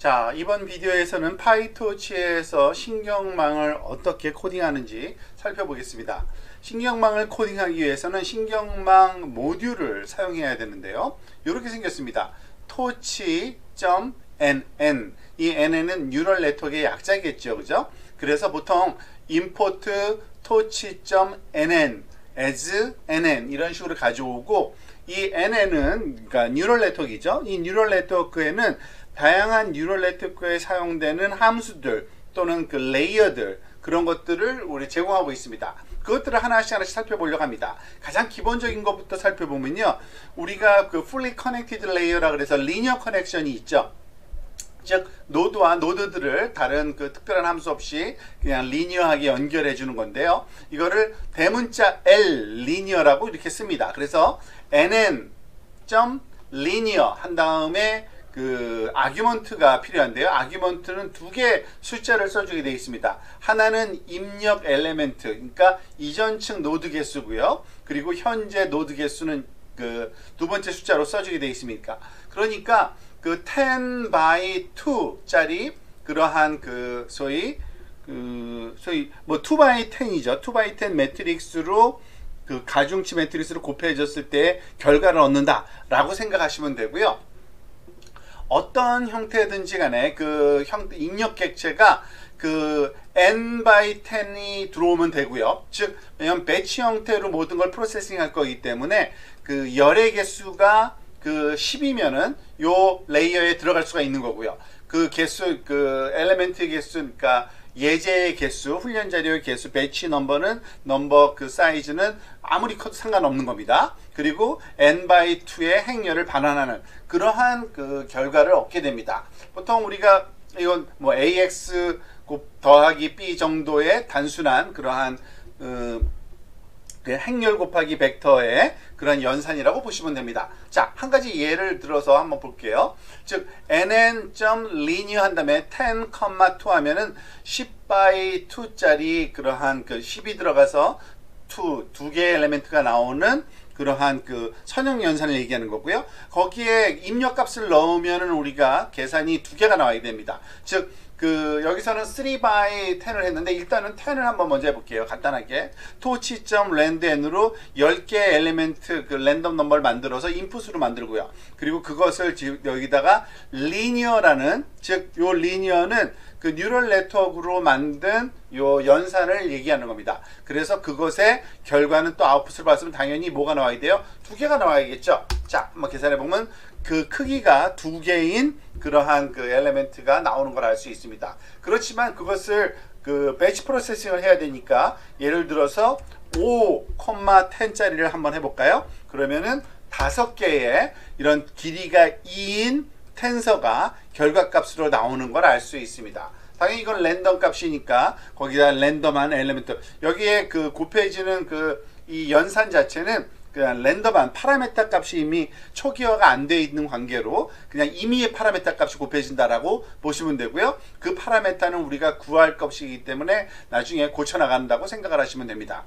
자, 이번 비디오에서는 파이토치에서 신경망을 어떻게 코딩하는지 살펴보겠습니다. 신경망을 코딩하기 위해서는 신경망 모듈을 사용해야 되는데요. 이렇게 생겼습니다. 토치.nn, 이 nn은 뉴럴 네트워크의 약자겠죠, 그죠? 그래서 보통 import 토치.nn as nn 이런 식으로 가져오고, 이 nn은 그러니까 뉴럴 네트워크이죠. 이 뉴럴 네트워크에는 다양한 뉴럴 네트워크에 사용되는 함수들 또는 그 레이어들, 그런 것들을 우리 제공하고 있습니다. 그것들을 하나씩 살펴보려고 합니다. 가장 기본적인 것부터 살펴보면요, 우리가 그 fully connected layer라 그래서 리니어 커넥션이 있죠. 즉 노드와 노드들을 다른 그 특별한 함수 없이 그냥 리니어하게 연결해 주는 건데요, 이거를 대문자 L 리니어라고 이렇게 씁니다. 그래서 nn.linear 한 다음에 그 아규먼트가 필요한데요, 아규먼트는 두 개의 숫자를 써주게 되어 있습니다. 하나는 입력 엘리멘트, 그러니까 이전 측 노드 개수고요, 그리고 현재 노드 개수는 그 두 번째 숫자로 써주게 되어 있습니까? 그러니까 그 10 by 2짜리 그러한 그 소위 뭐 2 by 10이죠. 2 by 10 매트릭스로 그 가중치 매트릭스로 곱해졌을 때 결과를 얻는다 라고 생각하시면 되고요. 어떤 형태든지 간에 그 입력 객체가 그 n by 10이 들어오면 되고요. 즉, 왜냐면 배치 형태로 모든 걸 프로세싱 할 거기 때문에 그 열의 개수가 그 10이면은 요 레이어에 들어갈 수가 있는 거고요. 그 개수, 그 엘리멘트 개수, 그러니까 예제의 개수, 훈련 자료의 개수, 배치 넘버는 넘버 그 사이즈는 아무리 커도 상관없는 겁니다. 그리고 n by 2의 행렬을 반환하는 그러한 그 결과를 얻게 됩니다. 보통 우리가 이건 뭐 ax 더하기 b 정도의 단순한 그러한 그 행렬 곱하기 벡터의 그런 연산이라고 보시면 됩니다. 자, 한 가지 예를 들어서 한번 볼게요. 즉 nn.linear 한 다음에 10,2 하면은 10 by 2짜리 그러한 그 10이 들어가서 두 개의 엘리멘트가 나오는 그러한 그 선형 연산을 얘기하는 거고요. 거기에 입력값을 넣으면은 우리가 계산이 두 개가 나와야 됩니다. 즉 그 여기서는 3 by 10을 했는데, 일단은 10을 한번 먼저 해볼게요. 간단하게 토치.randn으로 10개 엘리멘트 그 랜덤 넘버를 만들어서 인풋으로 만들고요. 그리고 그것을 여기다가 linear라는, 즉 요 linear는 그 뉴럴 네트워크로 만든 요 연산을 얘기하는 겁니다. 그래서 그것의 결과는 또 아웃풋을 봤으면 당연히 뭐가 나와야 돼요? 두 개가 나와야겠죠. 자, 한번 계산해 보면 그 크기가 두 개인 그러한 그 엘리멘트가 나오는 걸 알 수 있습니다. 그렇지만 그것을 그 배치 프로세싱을 해야 되니까, 예를 들어서 5,10짜리를 한번 해볼까요? 그러면은 5개의 이런 길이가 2인 텐서가 결과값으로 나오는 걸 알 수 있습니다. 당연히 이건 랜덤 값이니까 거기다 랜덤한 엘리멘트, 여기에 그 곱해지는 그 이 연산 자체는 그냥 랜덤한 파라메타 값이 이미 초기화가 안 돼 있는 관계로 그냥 임의의 파라메타 값이 곱해진다라고 보시면 되고요. 그 파라메타는 우리가 구할 것이기 때문에 나중에 고쳐 나간다고 생각을 하시면 됩니다.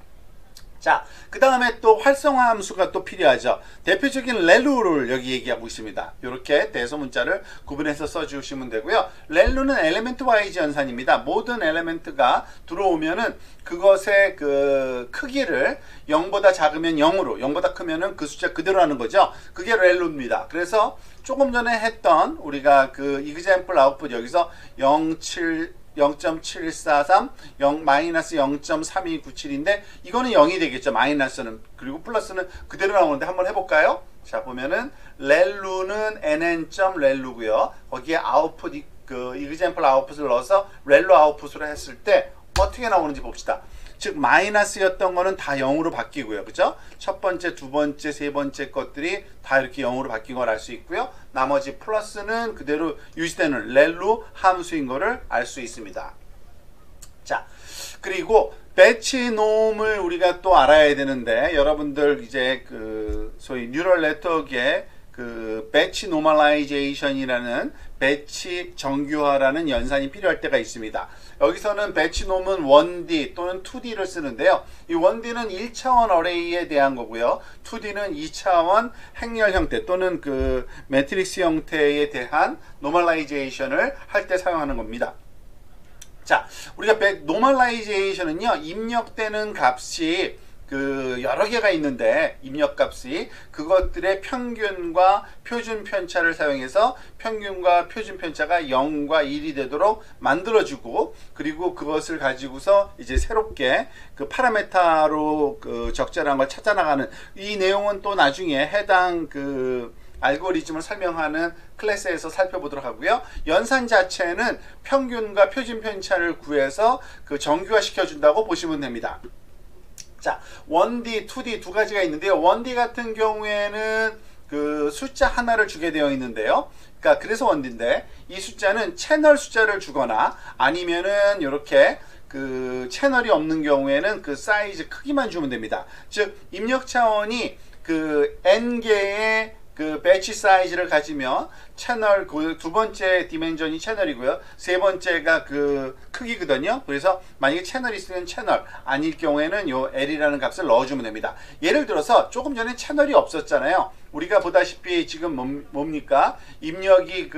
자, 그 다음에 또 활성화 함수가 또 필요하죠. 대표적인 렐루를 여기 얘기하고 있습니다. 이렇게 대소문자를 구분해서 써주시면 되고요. 렐루는 엘리멘트 와이즈 연산입니다. 모든 엘리멘트가 들어오면은 그것의 그 크기를 0보다 작으면 0으로, 0보다 크면은 그 숫자 그대로 하는 거죠. 그게 렐루입니다. 그래서 조금 전에 했던 우리가 그 example output 여기서 0.743, 마이너스 0.3297인데 이거는 0이 되겠죠. 마이너스는. 그리고 플러스는 그대로 나오는데 한번 해볼까요? 자, 보면은 렐루는 nn.렐루고요. 거기에 아웃풋, 그 example output을 넣어서 렐루 아웃풋으로 했을 때 어떻게 나오는지 봅시다. 즉 마이너스였던 거는 다 0으로 바뀌고요. 그죠? 첫 번째, 두 번째, 세 번째 것들이 다 이렇게 0으로 바뀐 걸 알 수 있고요. 나머지 플러스는 그대로 유지되는 렐루 함수인 거를 알 수 있습니다. 자, 그리고 배치 놈을 우리가 또 알아야 되는데, 여러분들 이제 그 소위 뉴럴 네트워크의 그 배치 노멀라이제이션이라는 배치 정규화라는 연산이 필요할 때가 있습니다. 여기서는 배치 놈은 1D 또는 2D를 쓰는데요. 이 1D는 1차원 어레이에 대한 거고요. 2D는 2차원 행렬 형태 또는 그 매트릭스 형태에 대한 노멀라이제이션을 할 때 사용하는 겁니다. 자, 우리가 노멀라이제이션은요, 입력되는 값이 그 여러 개가 있는데 입력값이 그것들의 평균과 표준 편차를 사용해서 평균과 표준 편차가 0과 1이 되도록 만들어주고, 그리고 그것을 가지고서 이제 새롭게 그 파라메타로 그 적절한 걸 찾아나가는, 이 내용은 또 나중에 해당 그 알고리즘을 설명하는 클래스에서 살펴보도록 하고요. 연산 자체는 평균과 표준 편차를 구해서 그 정규화 시켜준다고 보시면 됩니다. 자, 1D, 2D 두 가지가 있는데요. 1D 같은 경우에는 그 숫자 하나를 주게 되어 있는데요. 그러니까 그래서 1D인데, 이 숫자는 채널 숫자를 주거나 아니면은 이렇게 그 채널이 없는 경우에는 그 사이즈 크기만 주면 됩니다. 즉 입력 차원이 그 n개의 그 배치 사이즈를 가지며 채널 그 두 번째 디멘전이 채널이고요. 세 번째가 그 크기거든요. 그래서 만약에 채널이 있으면 채널, 아닐 경우에는 요 L이라는 값을 넣어주면 됩니다. 예를 들어서 조금 전에 채널이 없었잖아요. 우리가 보다시피 지금 뭡니까? 입력이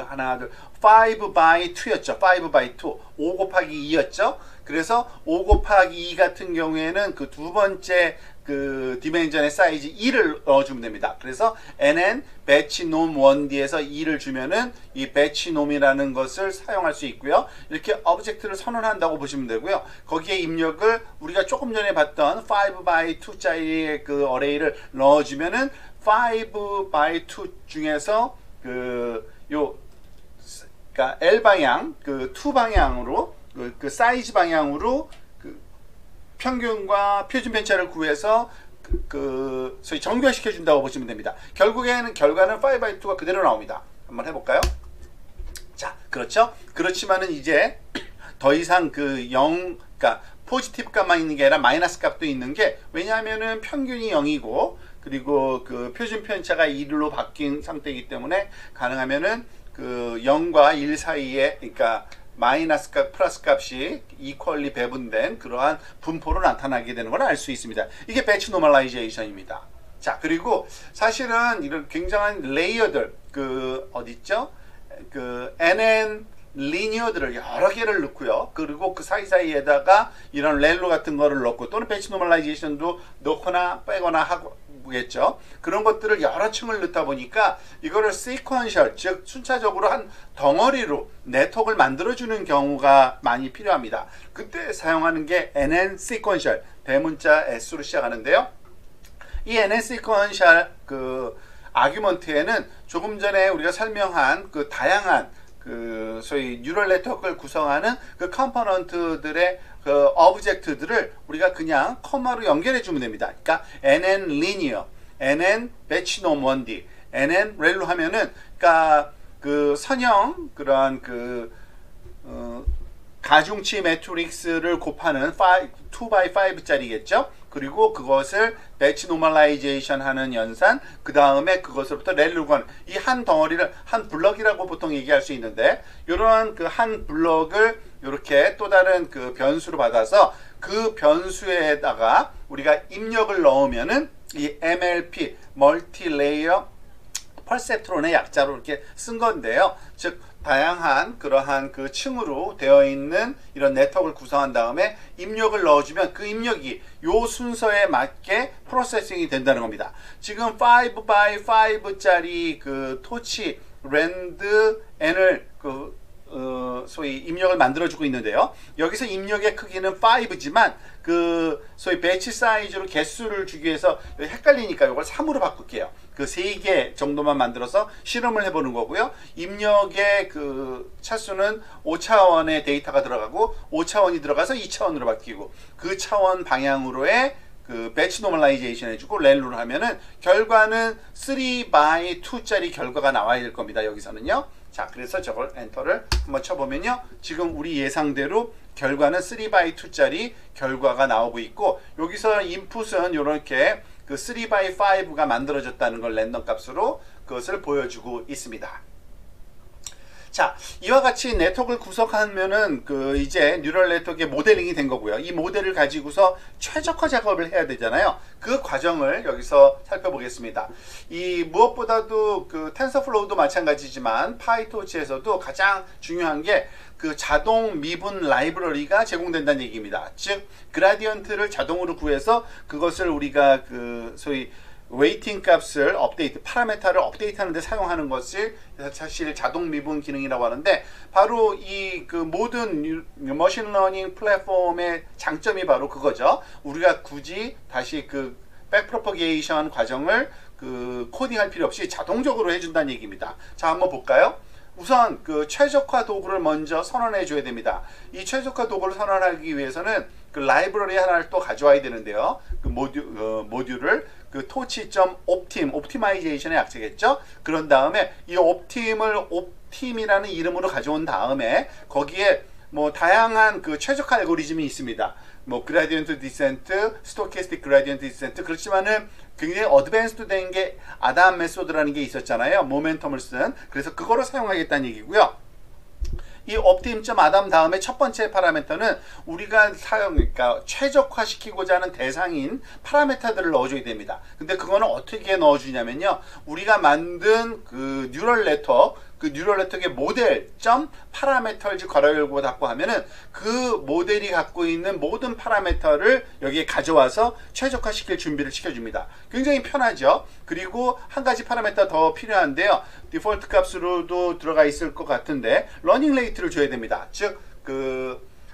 하나, 둘, 5 by 2였죠. 5 by 2. 5 곱하기 2였죠. 그래서 5 곱하기 2 같은 경우에는 그 두 번째 그 디멘전의 사이즈 2를 넣어주면 됩니다. 그래서 nn 배치 놈 1D에서 2를 주면은 이 배치 놈이라는 것을 사용할 수 있고요. 이렇게 오브젝트를 선언한다고 보시면 되고요. 거기에 입력을 우리가 조금 전에 봤던 5 by 2짜리의 그 어레이를 넣어주면은 5 by 2 중에서 그러니까 L 방향, 그 2 방향으로 그 사이즈 방향으로 평균과 표준 편차를 구해서 소위 정규화 시켜준다고 보시면 됩니다. 결국에는 결과는 5 by 2가 그대로 나옵니다. 한번 해볼까요? 자, 그렇죠? 그렇지만은 이제 더 이상 그러니까 포지티브 값만 있는 게 아니라 마이너스 값도 있는 게, 왜냐하면은 평균이 0이고 그리고 그 표준 편차가 1로 바뀐 상태이기 때문에 가능하면은 그 0과 1 사이에, 그러니까 마이너스 값, 플러스 값이 이퀄리 배분된 그러한 분포로 나타나게 되는 걸 알 수 있습니다. 이게 배치 노멀라이제이션입니다. 자, 그리고 사실은 이런 굉장한 레이어들, 그 어딨죠? 그 NN 리니어들을 여러 개를 넣고요. 그리고 그 사이사이에다가 이런 렐로 같은 거를 넣고, 또는 배치 노멀라이제이션도 넣거나 빼거나 하겠죠. 그런 것들을 여러 층을 넣다 보니까 이거를 시퀀셜, 즉 순차적으로 한 덩어리로 네트워크를 만들어주는 경우가 많이 필요합니다. 그때 사용하는 게 NN 시퀀셜, 대문자 S로 시작하는데요. 이 NN 시퀀셜 그 아규먼트에는 조금 전에 우리가 설명한 그 다양한 그 소위 뉴럴 네트워크를 구성하는 그 컴포넌트들의 그 오브젝트들을 우리가 그냥 커마로 연결해 주면 됩니다. 그러니까 NN 리니어, NN 배치놈 1D, NN 렐로 하면은 그러니까 그 선형 그러한 그 가중치 매트릭스를 곱하는 2x5짜리겠죠. 그리고 그것을 배치 노멀라이제이션 하는 연산, 그 다음에 그것으로부터 렐로 가는 이 한 덩어리를 한 블럭이라고 보통 얘기할 수 있는데, 이러한 그 한 블럭을 이렇게 또 다른 그 변수로 받아서 그 변수에다가 우리가 입력을 넣으면은 이 MLP 멀티 레이어 퍼셉트론의 약자로 이렇게 쓴 건데요. 즉 다양한 그러한 그 층으로 되어 있는 이런 네트워크를 구성한 다음에 입력을 넣어주면 그 입력이 요 순서에 맞게 프로세싱이 된다는 겁니다. 지금 5 by 5짜리 그 토치 랜드 n을 소위 입력을 만들어주고 있는데요. 여기서 입력의 크기는 5지만 그 소위 배치 사이즈로 개수를 주기 위해서 헷갈리니까 이걸 3으로 바꿀게요. 그 3개 정도만 만들어서 실험을 해보는 거고요. 입력의 그 차수는 5차원의 데이터가 들어가고 5차원이 들어가서 2차원으로 바뀌고, 그 차원 방향으로의 그 배치 노멀라이제이션 해주고 렐로를 하면은 결과는 3 by 2짜리 결과가 나와야 될 겁니다. 여기서는요. 자, 그래서 저걸 엔터를 한번 쳐보면요. 지금 우리 예상대로 결과는 3 by 2짜리 결과가 나오고 있고, 여기서 인풋은 이렇게 그 3x5가 만들어졌다는 걸 랜덤 값으로 그것을 보여주고 있습니다. 자, 이와 같이 네트워크를 구성하면은 이제 뉴럴 네트워크의 모델링이 된 거고요. 이 모델을 가지고서 최적화 작업을 해야 되잖아요. 그 과정을 여기서 살펴보겠습니다. 이 무엇보다도 텐서플로우도 마찬가지지만 파이토치에서도 가장 중요한 게 자동 미분 라이브러리가 제공된다는 얘기입니다. 즉, 그라디언트를 자동으로 구해서 그것을 우리가 소위 웨이팅 값을 업데이트, 파라메타를 업데이트하는 데 사용하는 것을 사실 자동 미분 기능이라고 하는데, 바로 이 모든 머신러닝 플랫폼의 장점이 바로 그거죠. 우리가 굳이 다시 백프로퍼게이션 과정을 코딩할 필요 없이 자동적으로 해준다는 얘기입니다. 자, 한번 볼까요? 우선 최적화 도구를 먼저 선언해 줘야 됩니다. 이 최적화 도구를 선언하기 위해서는 라이브러리 하나를 또 가져와야 되는데요. 모듈을 옵티마이제이션의 약자겠죠. 그런 다음에 이 옵팀이라는 이름으로 가져온 다음에 거기에 다양한 최적화 알고리즘이 있습니다. 그라디언트 디센트, 스토캐스틱 그라디언트 디센트, 그렇지만은 굉장히 어드밴스드 된 게 아담 메소드라는 게 있었잖아요. 모멘텀을 쓴. 그래서 그거를 사용하겠다는 얘기고요. 이 optim.adam 다음에 첫 번째 파라미터는 우리가 그러니까 최적화시키고자 하는 대상인 파라미터들을 넣어줘야 됩니다. 근데 그거는 어떻게 넣어주냐면요. 우리가 만든 뉴럴 네트워크, 뉴럴 네트워크의 모델.parameters 괄호 열고 닫고 하면은 그 모델이 갖고 있는 모든 파라미터를 여기에 가져와서 최적화시킬 준비를 시켜줍니다. 굉장히 편하죠. 그리고 한 가지 파라미터 더 필요한데요. 디폴트 값으로도 들어가 있을 것 같은데 러닝 레이트를 줘야 됩니다. 즉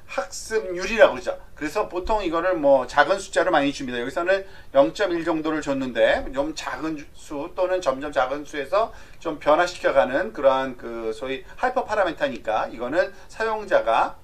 학습률이라고 그러죠. 그래서 보통 이거를 작은 숫자로 많이 줍니다. 여기서는 0.1 정도를 줬는데 좀 작은 수 또는 점점 작은 수에서 좀 변화시켜가는 그러한 소위 하이퍼 파라미터니까 이거는 사용자가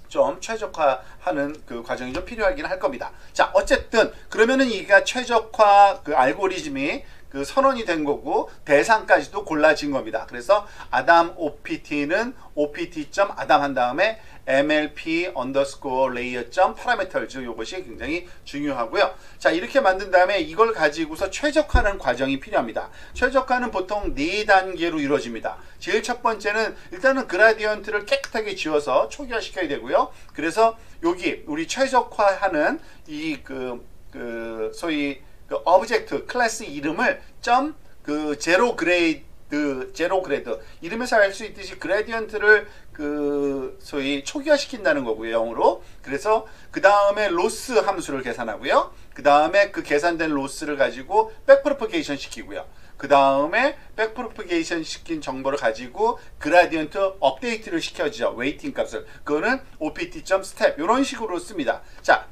좀 최적화하는 과정이 좀 필요하긴 할 겁니다. 자, 어쨌든 그러면은 이가 최적화 알고리즘이 선언이 된 거고 대상까지도 골라진 겁니다. 그래서 아담 OPT는 opt.adam 한 다음에 mlp underscore layer parameters 이것이 굉장히 중요하고요. 자, 이렇게 만든 다음에 이걸 가지고서 최적화하는 과정이 필요합니다. 최적화는 보통 4단계로 이루어집니다. 제일 첫 번째는 일단은 그라디언트를 깨끗하게 지워서 초기화시켜야 되고요. 그래서 여기 우리 최적화하는 이 소위 오브젝트 클래스 이름을 제로 그레이드 이름에서 알 수 있듯이 그레디언트를 소위 초기화시킨다는 거고요, 0으로. 그래서 그 다음에 로스 함수를 계산하고요. 그 다음에 계산된 로스를 가지고 백프로퍼게이션 시키고요. 그 다음에 백프로퍼게이션 시킨 정보를 가지고 그라디언트 업데이트를 시켜주죠. 웨이팅 값을. 그거는 opt.step 이런 식으로 씁니다. 자,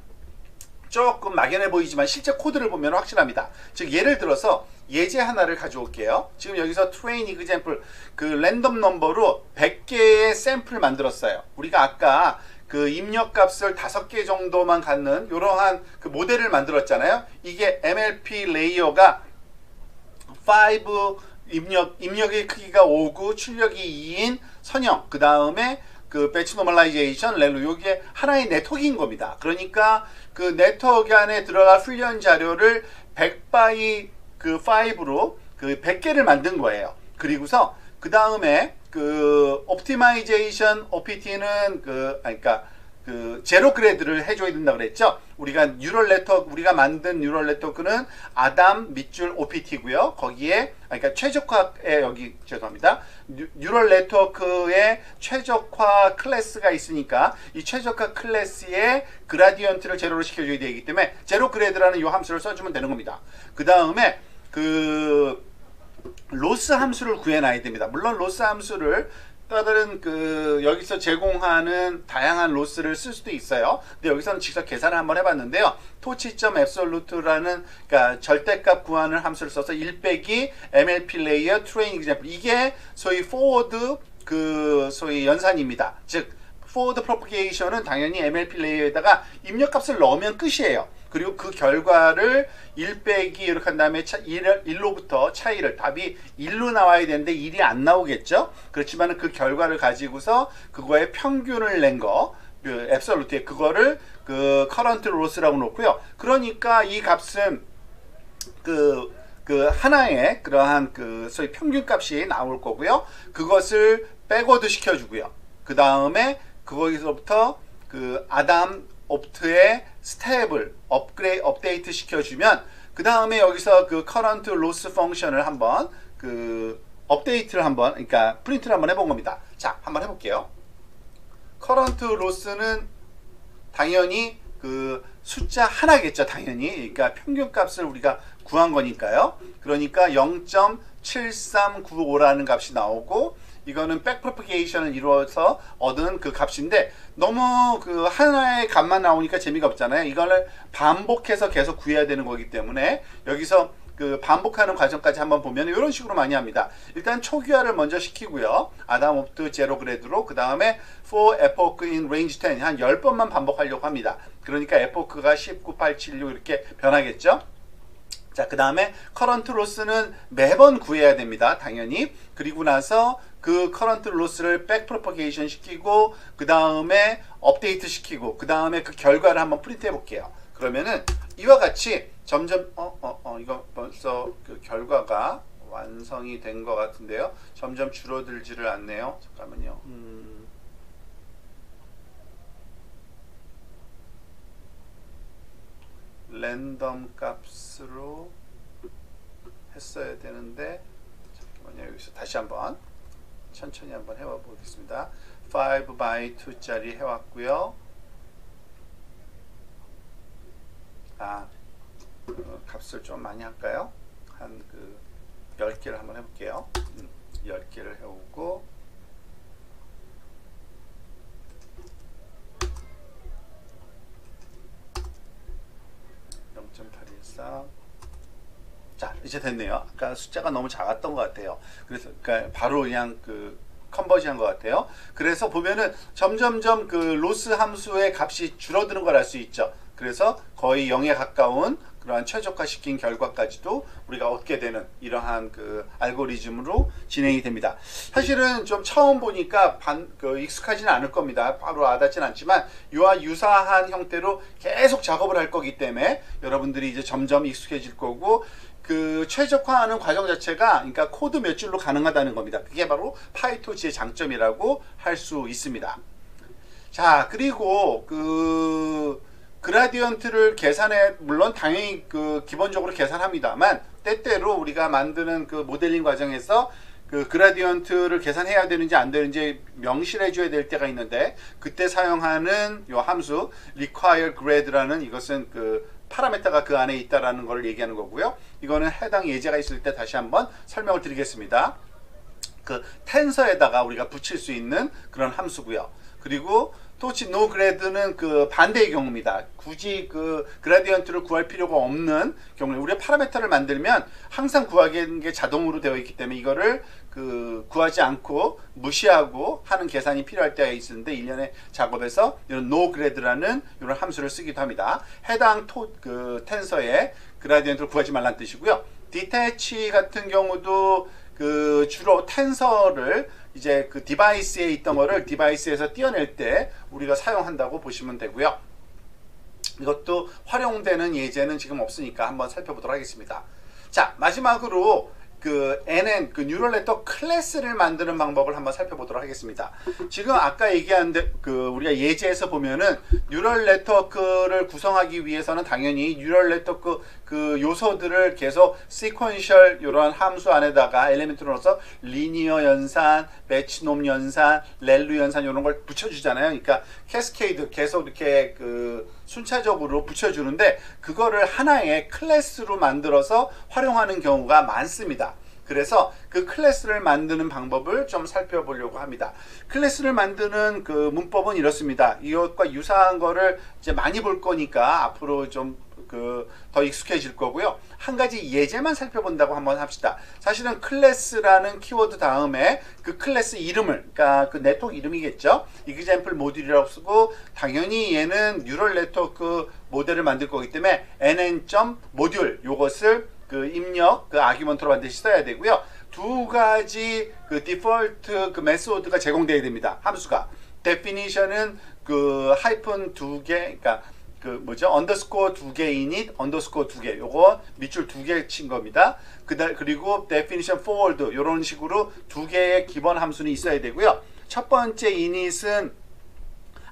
조금 막연해 보이지만 실제 코드를 보면 확실합니다. 즉 예를 들어서 예제 하나를 가져올게요. 지금 여기서 train example 랜덤 넘버로 100개의 샘플을 만들었어요. 우리가 아까 입력값을 5개 정도만 갖는 이러한 모델을 만들었잖아요. 이게 MLP 레이어가 5 입력의 크기가 5고 출력이 2인 선형, 그 다음에 배치 노멀라이제이션, 렐로, 요게 하나의 네트워크인 겁니다. 그러니까 네트워크 안에 들어갈 훈련 자료를 100by 5로 100개를 만든 거예요. 그리고서 그 다음에 옵티마이제이션 OPT는 제로 그레이드를 해줘야 된다고 그랬죠. 우리가 우리가 만든 뉴럴 네트워크는 아담 밑줄 OPT고요. 거기에 최적화에 죄송합니다. 뉴럴 네트워크의 최적화 클래스가 있으니까 이 최적화 클래스의 그라디언트를 제로로 시켜줘야 되기 때문에 제로 그레이드라는 이 함수를 써주면 되는 겁니다. 그 다음에 로스 함수를 구해놔야 됩니다. 물론 로스 함수를 다른 여기서 제공하는 다양한 로스를 쓸 수도 있어요. 근데 여기서는 직접 계산을 한번 해봤는데요. 토치.absolute라는 절대값 구하는 함수를 써서 1 빼기 MLP layer train example, 이게 소위 forward 소위 연산입니다. 즉 forward propagation은 당연히 MLP 레이어에다가 입력값을 넣으면 끝이에요. 그리고 그 결과를 1 빼기 이렇게 한 다음에 1로부터 차이를, 답이 1로 나와야 되는데 1이 안 나오겠죠. 그렇지만 그 결과를 가지고서 그거의 평균을 낸 거, 앱솔루트에 그거를 current loss라고 놓고요. 그러니까 이 값은 그 하나의 그러한 그 소위 평균값이 나올 거고요. 그것을 백워드 시켜주고요. 그 다음에 거기서부터 그 아담 옵트의 스텝을 업데이트 시켜주면 그 다음에 여기서 그 current loss 펑션을 한번 그 업데이트를 한번 그러니까 프린트를 한번 해본 겁니다. 자, 한번 해볼게요. current loss는 당연히 그 숫자 하나겠죠, 당연히. 그러니까 평균값을 우리가 구한 거니까요. 그러니까 0.7395라는 값이 나오고 이거는 백프로퍼게이션을 이루어서 얻은 그 값인데 너무 그 하나의 값만 나오니까 재미가 없잖아요. 이거를 반복해서 계속 구해야 되는 거기 때문에 여기서 그 반복하는 과정까지 한번 보면 이런 식으로 많이 합니다. 일단 초기화를 먼저 시키고요. 아담 옵트 제로 그레드로 그 다음에 for epoch in range 10 한 10번만 반복하려고 합니다. 그러니까 epoch가 19, 8, 7, 6 이렇게 변하겠죠. 자, 그 다음에 current loss는 매번 구해야 됩니다. 당연히. 그리고 나서 그 current loss를 backpropagation 시키고 그 다음에 업데이트 시키고 그 다음에 그 결과를 한번 프린트 해 볼게요. 그러면은 이와 같이 점점 이거 벌써 그 결과가 완성이 된 것 같은데요. 점점 줄어들지를 않네요. 잠깐만요. 랜덤 값으로 했어야 되는데 잠깐만요. 여기서 다시 한번 천천히 한번 해봐 보겠습니다. 5 by 2짜리 해왔고요. 값을 좀 많이 할까요? 한 그 10개를 한번 해볼게요. 10개를 해오고 자, 이제 됐네요. 아까 숫자가 너무 작았던 것 같아요. 그래서 그러니까 바로 그냥 그 컨버지한 것 같아요. 그래서 보면은 점점점 그 로스 함수의 값이 줄어드는 걸 알 수 있죠. 그래서 거의 0에 가까운 그러한 최적화시킨 결과까지도 우리가 얻게 되는 이러한 그 알고리즘으로 진행이 됩니다. 사실은 좀 처음 보니까 익숙하지는 않을 겁니다. 바로 와닿지는 않지만 이와 유사한 형태로 계속 작업을 할 거기 때문에 여러분들이 이제 점점 익숙해질 거고 그 최적화하는 과정 자체가 그러니까 코드 몇 줄로 가능하다는 겁니다. 그게 바로 파이토치의 장점이라고 할 수 있습니다. 자, 그리고 그라디언트를 계산해 물론 당연히 그 기본적으로 계산합니다만 때때로 우리가 만드는 그 모델링 과정에서 그 그라디언트를 계산해야 되는지 안 되는지 명시해 줘야 될 때가 있는데 그때 사용하는 요 함수 require grade라는 이것은 그 파라미터가 그 안에 있다라는 걸 얘기하는 거고요. 이거는 해당 예제가 있을 때 다시 한번 설명을 드리겠습니다. 그 텐서에다가 우리가 붙일 수 있는 그런 함수고요. 그리고 토치 노 그레드는 그 반대의 경우입니다. 굳이 그 그라디언트를 구할 필요가 없는 경우에 우리가 파라미터를 만들면 항상 구하는 게 자동으로 되어 있기 때문에 이거를 그 구하지 않고 무시하고 하는 계산이 필요할 때가 있는데 일련의 작업에서 이런 노 그레드라는 이런 함수를 쓰기도 합니다. 해당 그 텐서에 그라디언트를 구하지 말란 뜻이고요. 디태치 같은 경우도 그 주로 텐서를 이제 그 디바이스에 있던 거를 디바이스에서 띄어낼 때 우리가 사용한다고 보시면 되고요. 이것도 활용되는 예제는 지금 없으니까 한번 살펴보도록 하겠습니다. 자, 마지막으로 그 NN 그 뉴럴 네트워크 클래스를 만드는 방법을 한번 살펴보도록 하겠습니다. 지금 아까 얘기한 그 우리가 예제에서 보면은 뉴럴 네트워크를 구성하기 위해서는 당연히 뉴럴 네트워크 그 요소들을 계속 시퀀셜 이러한 함수 안에다가 엘리멘트로 넣어서 리니어 연산, 매치놈 연산, 렐루 연산 이런 걸 붙여주잖아요. 그러니까 캐스케이드 계속 이렇게 그 순차적으로 붙여주는데 그거를 하나의 클래스로 만들어서 활용하는 경우가 많습니다. 그래서 그 클래스를 만드는 방법을 좀 살펴보려고 합니다. 클래스를 만드는 그 문법은 이렇습니다. 이것과 유사한 거를 이제 많이 볼 거니까 앞으로 좀 더 익숙해질 거고요. 한 가지 예제만 살펴본다고 한번 합시다. 사실은 클래스라는 키워드 다음에 그 클래스 이름을, 그러니까 그 네트워크 이름이겠죠. example 모듈이라고 쓰고 당연히 얘는 뉴럴 네트워크 모델을 만들 거기 때문에 nn.module 요것을 그 입력, 그 아규먼트로 반드시 써야 되고요. 두 가지 그 디폴트 그 메소드가 제공되어야 됩니다. 함수가. definition은 그 하이픈 두 개, 그러니까 그 뭐죠? 언더스코어 2개 init, 언더스코어 2개. 요거 밑줄 2개 친 겁니다. 그리고 definition forward 요런 식으로 2개의 기본 함수는 있어야 되고요. 첫 번째 init은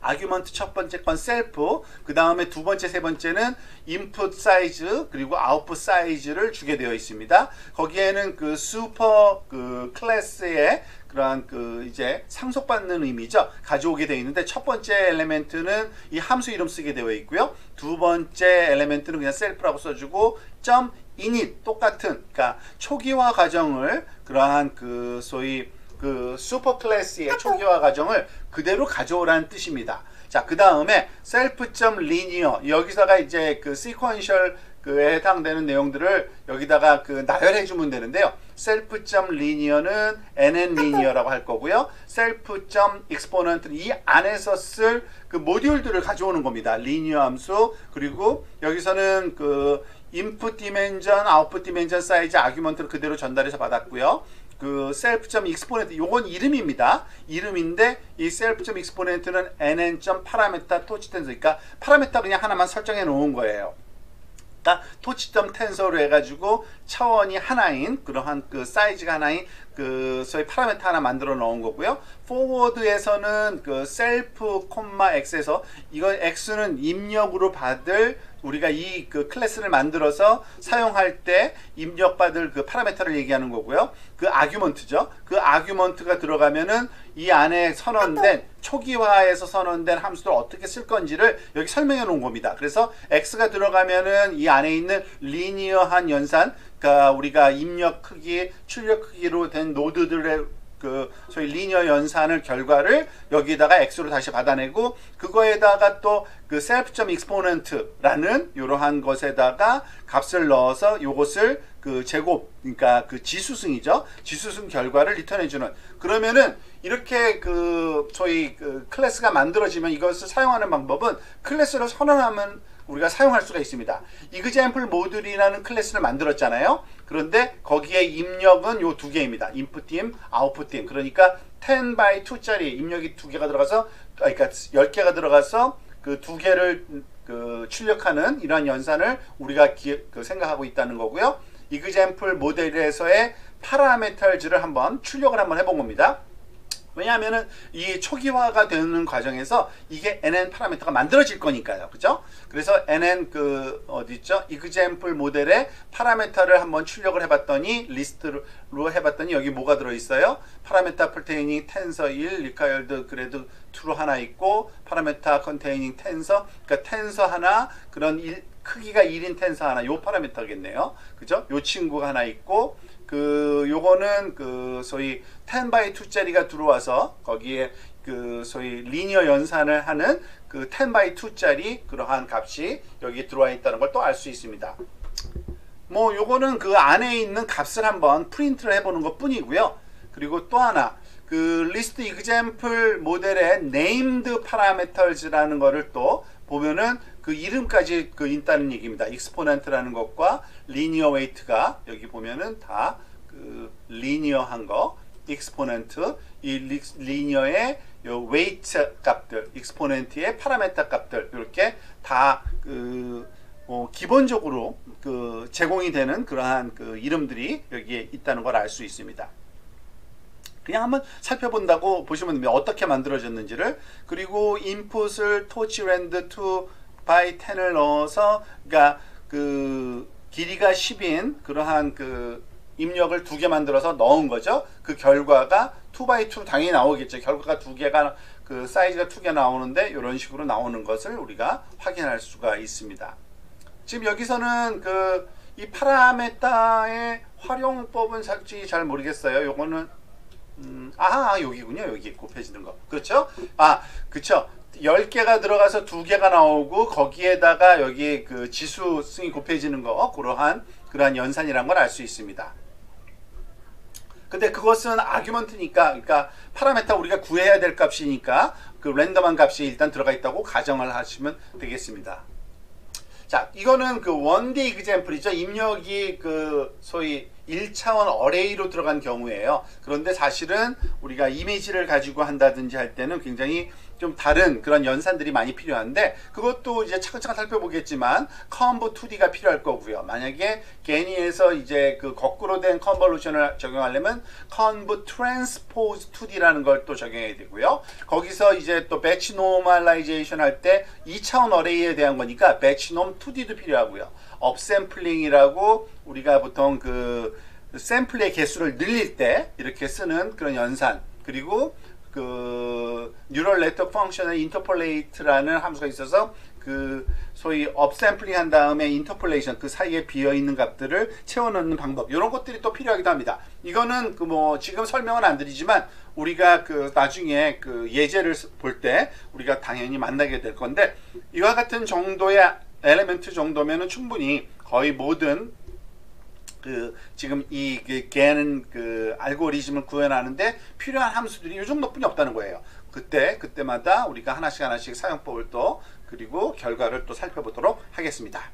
아규먼트 첫 번째 건 셀프, 그 다음에 두 번째, 세 번째는 인풋 사이즈 그리고 아웃풋 사이즈를 주게 되어 있습니다. 거기에는 그 슈퍼 그 클래스의 그러한 그 이제 상속받는 의미죠. 가져오게 되어 있는데 첫 번째 엘리멘트는 이 함수 이름 쓰게 되어 있고요. 두 번째 엘리멘트는 그냥 셀프라고 써주고 점 init 똑같은 그러니까 초기화 과정을 그러한 그 소위 그 슈퍼 클래스의 초기화 과정을 그대로 가져오라는 뜻입니다. 자, 그 다음에 self.linear 여기다가 이제 그 sequential 그에 해당되는 내용들을 여기다가 그 나열해 주면 되는데요. self.linear는 nn-linear라고 할 거고요. self.exponent는 이 안에서 쓸 그 모듈들을 가져오는 겁니다. linear 함수 그리고 여기서는 그 input dimension, output dimension 사이즈 아규먼트를 그대로 전달해서 받았고요. 그 self.exponent 요건 이름입니다. 이름인데 이 self.exponent는 nn.parameter torch tensor 그러니까 파라메터 그냥 하나만 설정해 놓은 거예요. 그러니까 torch tensor로 해가지고 차원이 하나인 그러한 그 사이즈가 하나인 그 소위 파라메터 하나 만들어 놓은 거고요. forward에서는 그 self, x에서 이건 x는 입력으로 받을 우리가 이 그 클래스를 만들어서 사용할 때 입력받을 그 파라메터를 얘기하는 거고요. 그 아규먼트죠. 그 아규먼트가 들어가면은 이 안에 선언된 초기화에서 선언된 함수를 어떻게 쓸 건지를 여기 설명해 놓은 겁니다. 그래서 x가 들어가면은 이 안에 있는 리니어한 연산, 그러니까 우리가 입력 크기, 출력 크기로 된 노드들의 그 소위 리니어 연산을 결과를 여기다가 x로 다시 받아내고 그거에다가 또 그 self.exponent라는 이러한 것에다가 값을 넣어서 요것을 그 제곱 그러니까 그 지수승이죠. 지수승 결과를 리턴해주는 그러면은 이렇게 그 소위 그 클래스가 만들어지면 이것을 사용하는 방법은 클래스를 선언하면 우리가 사용할 수가 있습니다. example 모듈이라는 클래스를 만들었잖아요. 그런데 거기에 입력은 요 두 개입니다. input dim, output dim. 그러니까 10 by 2짜리 입력이 두 개가 들어가서 그러니까 10개가 들어가서 그 두 개를 그 출력하는 이러한 연산을 우리가 생각하고 있다는 거고요. example 모델에서의 파라메터즈를 한번 출력을 한번 해본 겁니다. 왜냐하면은 이 초기화가 되는 과정에서 이게 nn 파라미터가 만들어질 거니까요. 그죠? 그래서 nn 그 어디 있죠? example 모델의 파라미터를 한번 출력을 해봤더니 리스트로 해봤더니 여기 뭐가 들어있어요? 파라미터 pertaining tensor 1, required grade 2로 하나 있고 파라미터 containing tensor 그러니까 텐서 하나 그런 크기가 1인 텐서 하나 요 파라미터겠네요. 그죠? 요 친구가 하나 있고 그 요거는 그 소위 10 by 2짜리가 들어와서 거기에 그 소위 리니어 연산을 하는 그 10 by 2짜리 그러한 값이 여기 들어와 있다는 걸 또 알 수 있습니다. 뭐 요거는 그 안에 있는 값을 한번 프린트를 해보는 것 뿐이고요. 그리고 또 하나 그 리스트 example 모델의 named parameters라는 거를 또 보면은 그 이름까지 그 있다는 얘기입니다. exponent라는 것과 linear weight가 여기 보면은 다 그 linear한 거, exponent, 이 linear의 요 weight 값들, exponent의 파라메터 값들 이렇게 다 그 기본적으로 그 제공이 되는 그러한 그 이름들이 여기에 있다는 걸 알 수 있습니다. 그냥 한번 살펴본다고 보시면 됩니다. 어떻게 만들어졌는지를. 그리고 인풋을 torch rand 2 by 10을 넣어서 그러니까 그 길이가 10인 그러한 그 입력을 두 개 만들어서 넣은 거죠. 그 결과가 2 by 2 당연히 나오겠죠. 결과가 두 개가 그 사이즈가 두 개 나오는데 이런 식으로 나오는 것을 우리가 확인할 수가 있습니다. 지금 여기서는 그 이 파라메타의 활용법은 솔직히 잘 모르겠어요. 요거는 여기군요. 여기 곱해지는 거. 그렇죠? 그렇죠. 10개가 들어가서 2개가 나오고 거기에다가 여기 그 지수승이 곱해지는 거 그러한 연산이란 걸 알 수 있습니다. 근데 그것은 아규먼트니까 그러니까 파라메타 우리가 구해야 될 값이니까 그 랜덤한 값이 일단 들어가 있다고 가정을 하시면 되겠습니다. 자, 이거는 그 원데이 example이죠. 입력이 그 소위 1차원 어레이로 들어간 경우예요. 그런데 사실은 우리가 이미지를 가지고 한다든지 할 때는 굉장히 좀 다른 그런 연산들이 많이 필요한데, 그것도 이제 차근차근 살펴보겠지만 컨브 2D가 필요할 거고요. 만약에 게니에서 이제 그 거꾸로 된 컨볼루션을 적용하려면 컨브 트랜스포즈 2D라는 걸 또 적용해야 되고요. 거기서 이제 또 배치 노멀라이제이션 할 때 2차원 어레이에 대한 거니까 배치 놈 2D도 필요하고요. 업샘플링이라고 우리가 보통 그 샘플의 개수를 늘릴 때 이렇게 쓰는 그런 연산, 그리고 그 뉴럴 네트워크 펑션의 인터폴레이트라는 함수가 있어서 그 소위 업샘플링 한 다음에 인터폴레이션, 그 사이에 비어 있는 값들을 채워 넣는 방법, 이런 것들이 또 필요하기도 합니다. 이거는 그 뭐 지금 설명은 안 드리지만 우리가 그 나중에 그 예제를 볼 때 우리가 당연히 만나게 될 건데, 이와 같은 정도의 엘리멘트 정도면은 충분히 거의 모든 그 지금 이 개는 그 알고리즘을 구현하는데 필요한 함수들이 이 정도뿐이 없다는 거예요. 그때마다 우리가 하나씩 사용법을 또, 그리고 결과를 또 살펴보도록 하겠습니다.